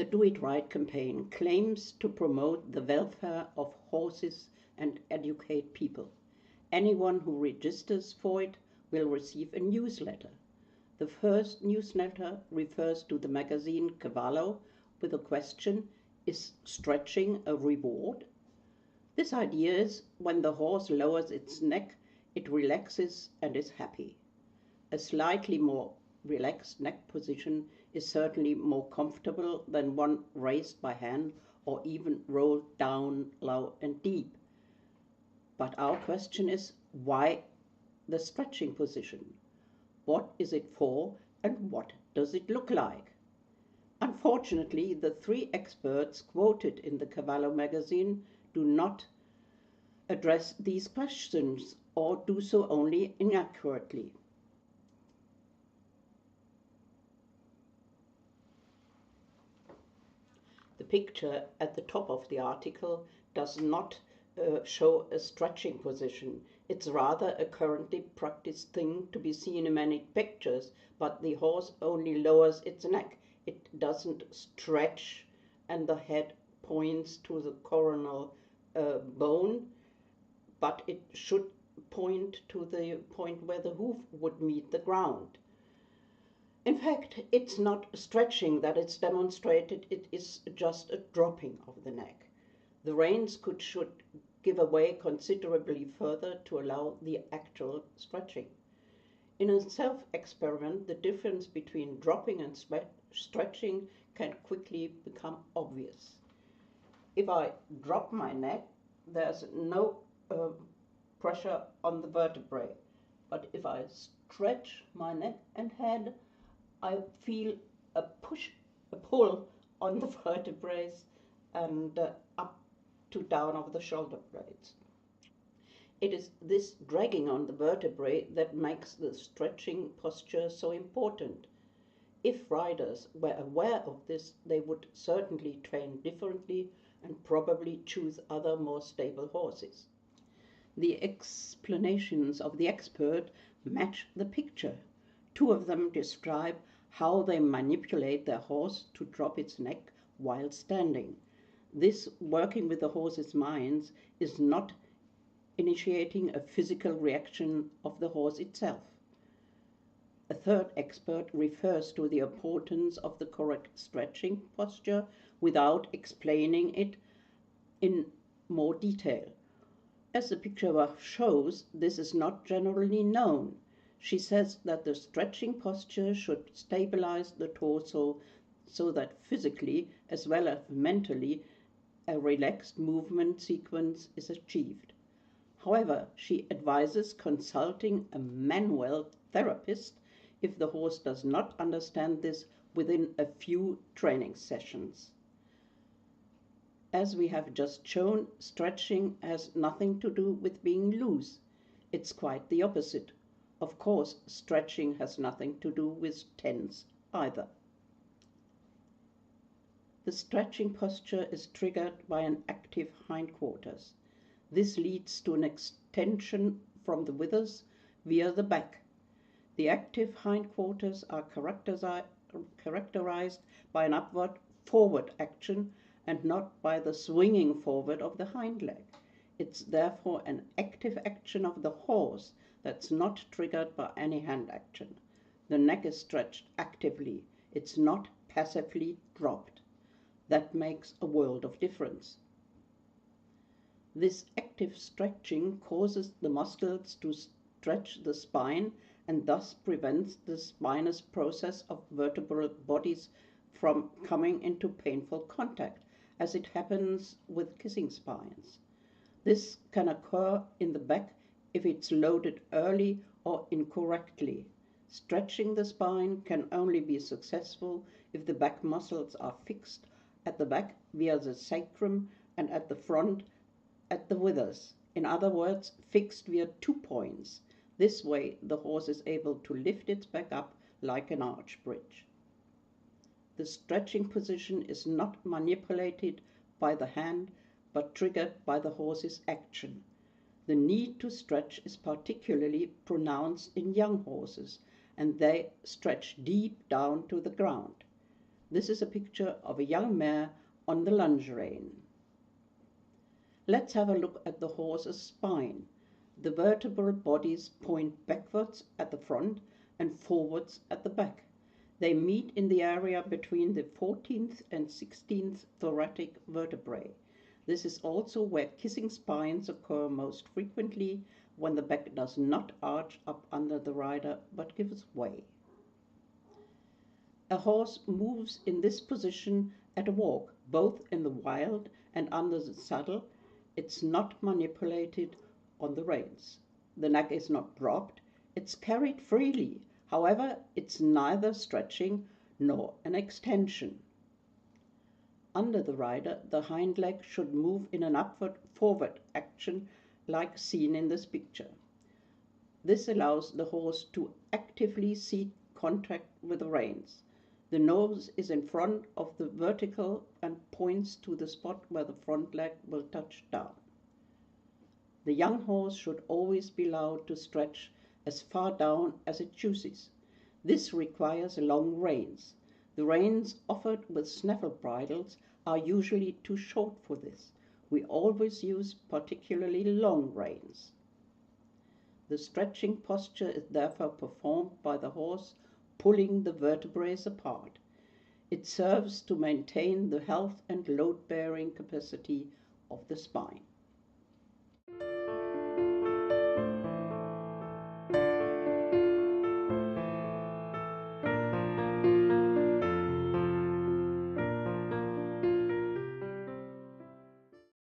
The doitride campaign claims to promote the welfare of horses and educate people. Anyone who registers for it will receive a newsletter. The first newsletter refers to the magazine Cavallo with the question, is stretching a reward? This idea is when the horse lowers its neck, it relaxes and is happy. A slightly more relaxed neck position is certainly more comfortable than one raised by hand or even rolled down low and deep. But our question is, why the stretching position? What is it for and what does it look like? Unfortunately, the three experts quoted in the Cavallo magazine do not address these questions or do so only inaccurately. The picture at the top of the article does not show a stretching position. It's rather a currently practiced thing to be seen in many pictures, but the horse only lowers its neck. It doesn't stretch and the head points to the coronal bone, but it should point to the point where the hoof would meet the ground. In fact, it's not stretching that is demonstrated, it is just a dropping of the neck. The reins should give away considerably further to allow the actual stretching. In a self-experiment, the difference between dropping and stretching can quickly become obvious. If I drop my neck, there's no pressure on the vertebrae. But if I stretch my neck and head, I feel a pull on the vertebrae and up to down of the shoulder blades. It is this dragging on the vertebrae that makes the stretching posture so important. If riders were aware of this, they would certainly train differently and probably choose other more stable horses. The explanations of the expert match the picture. Two of them describe how they manipulate their horse to drop its neck while standing. This working with the horse's mind is not initiating a physical reaction of the horse itself. A third expert refers to the importance of the correct stretching posture without explaining it in more detail. As the picture shows, this is not generally known. She says that the stretching posture should stabilize the torso so that physically as well as mentally a relaxed movement sequence is achieved. However, she advises consulting a manual therapist if the horse does not understand this within a few training sessions. As we have just shown, stretching has nothing to do with being loose. It's quite the opposite. Of course, stretching has nothing to do with tense either. The stretching posture is triggered by an active hindquarters. This leads to an extension from the withers via the back. The active hindquarters are characterized by an upward forward action and not by the swinging forward of the hind leg. It's therefore an active action of the horse that's not triggered by any hand action. The neck is stretched actively. It's not passively dropped. That makes a world of difference. This active stretching causes the muscles to stretch the spine and thus prevents the spinous process of vertebral bodies from coming into painful contact, as it happens with kissing spines. This can occur in the back if it's loaded early or incorrectly. Stretching the spine can only be successful if the back muscles are fixed at the back via the sacrum and at the front at the withers. In other words, fixed via 2 points. This way the horse is able to lift its back up like an arch bridge. The stretching position is not manipulated by the hand but triggered by the horse's action. The need to stretch is particularly pronounced in young horses, and they stretch deep down to the ground. This is a picture of a young mare on the lunge rein. Let's have a look at the horse's spine. The vertebral bodies point backwards at the front and forwards at the back. They meet in the area between the 14th and 16th thoracic vertebrae. This is also where kissing spines occur most frequently, when the back does not arch up under the rider but gives way. A horse moves in this position at a walk, both in the wild and under the saddle. It's not manipulated on the reins. The neck is not dropped, it's carried freely. However, it's neither stretching nor an extension. Under the rider, the hind leg should move in an upward-forward action like seen in this picture. This allows the horse to actively seek contact with the reins. The nose is in front of the vertical and points to the spot where the front leg will touch down. The young horse should always be allowed to stretch as far down as it chooses. This requires long reins. The reins offered with snaffle bridles are usually too short for this. We always use particularly long reins. The stretching posture is therefore performed by the horse pulling the vertebrae apart. It serves to maintain the health and load-bearing capacity of the spine.